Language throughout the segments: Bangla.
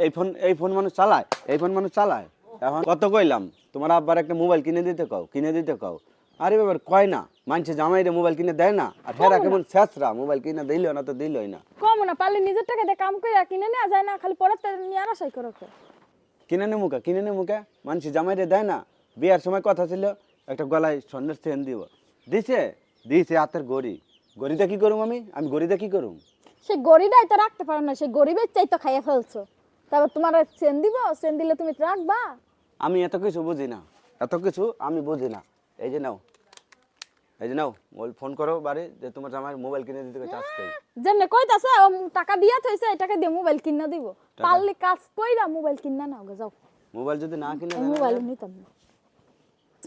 এই ফোন মানুষ চালায়, এই ফোন মানুষ চালায়। এখন কত কইলাম তোমার আব্বার একটা মোবাইল কিনে দিতে কও। আরে বাবার কয় না, মানুষে জামাইরে মোবাইল কিনে দেয় না, আর হেরা কেমন ছেঁচড়া, মোবাইল কিনে দিল না তো দিলই না। কম না পারলে নিজের টাকা দিয়ে কাম করে কিনে নেওয়া যায় না, খালি পরে নিয়ে আনাসাই করো। কিনে নে মুখে মানুষে জামাইরে দেয় না। বিয়ার সময় কথা ছিল একটা গলায় স্বর্ণের চেন দিব, দিছে হাতের গড়িটা কি করুম আমি গড়িটা কি করুম? সেই গড়িটাই তো রাখতে পারো না, সেই গরিবের চাই তো খাইয়ে ফেলছো। তারপর তোমার চেন দিব, চেন দিলে তুমি রাখবা? আমি এত কিছু বুঝি না, এত কিছু আমি বুঝি না। এই যে নাও, মোবাইল ফোন করো বাড়ি যে তোমার জামাইয়ের মোবাইল কিনে দিতে কইছে আজকে। যেমনে কইতাছে টাকা দিয়া থইছে, এই টাকা দিয়ে মোবাইল কিনা দিব। পারলে কাজ কইরা মোবাইল কিনা নাও গে যাও। মোবাইল যদি না কিনে দেন মোবাইল নিতাম না।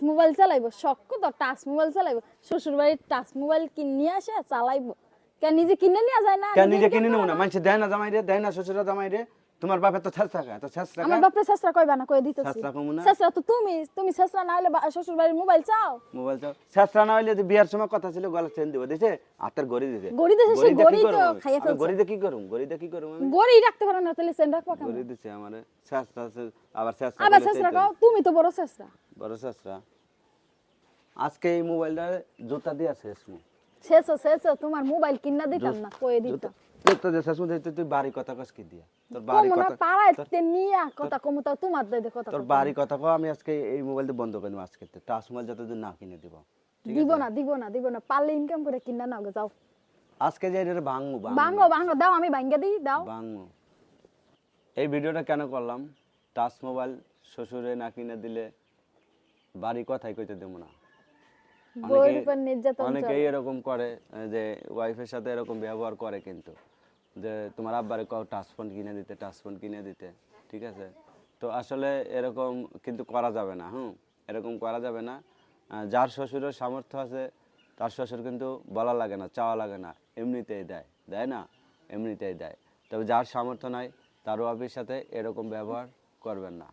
মোবাইল চালাইবো শখ তো, টাচ মোবাইল চালাইবো। শ্বশুর বাড়ির টাচ মোবাইল কিনে আসে চালাইবো। কেন নিজে কিনে নিয়ে যায় না? কেন নিজে কিনে নেবো না? মানুষে দেয় না জামাইরে, দেয় না শ্বশুরা জামাইরে। তোমার বাপে তো ছেঁচড়া আমার বাপরে ছেঁচড়া কইবা না, কই দিতেছি। ছেঁচড়া তো তুমি ছেঁচড়া না হইলে শ্বশুর বাড়ির মোবাইল চাও। ছেঁচড়া না হইলে বিয়ার সময় কথা ছিল গলা চেন দিব, দিছে হাতের গড়ি দিছে। গড়ি দিছে, সেই গড়ি তো খাইয়ে ফেলছে। গড়িতে কি করুম আমি? গড়ি রাখতে পারো না, তাহলে চেন রাখবা কেন? গড়ি দিছে আমারে, ছেঁচড়া আবার ছেঁচড়া কও, তুমি তো বড় ছেঁচড়া। বড় ছেঁচড়া। আজকে এই মোবাইলটা জুতা দিয়া শেষো তোমার মোবাইল কিনা দিতাম না, কই দিতাম। জুতা দিয়ে শেষ মধ্যে তুই বাড়ি কথা কস কি দিয়া? তোর বাড়ি কথা পাড়াইতে নিয়া কথা কমু, তাও তোমার দে কথা। তোর বাড়ি কথা কও, আমি আজকে এই মোবাইলটা বন্ধ করে দেব আজকে। টাচ মোবাইল যতদিন না কিনে দিব। দিব না, পারলে ইনকাম করে কিনা নাও গে যাও। আজকে যে এটা ভাঙবো দাও, আমি ভাঙ্গা দিই, দাও। ভাঙবো। এই ভিডিওটা কেন করলাম? টাচ মোবাইল শ্বশুরে না কিনে দিলে বাড়ি কথাই কইতে দেব না। অনেকেই এরকম করে যে ওয়াইফের সাথে এরকম ব্যবহার করে, কিন্তু যে তোমার আব্বারে কও টাচ ফোন কিনে দিতে, ঠিক আছে? তো আসলে এরকম কিন্তু করা যাবে না। এরকম করা যাবে না। যার শ্বশুরের সামর্থ্য আছে তার শ্বশুর কিন্তু বলা লাগে না, চাওয়া লাগে না, এমনিতেই দেয় না, এমনিতেই দেয়। তবে যার সামর্থ্য নাই তার ওয়াইফের সাথে এরকম ব্যবহার করবেন না।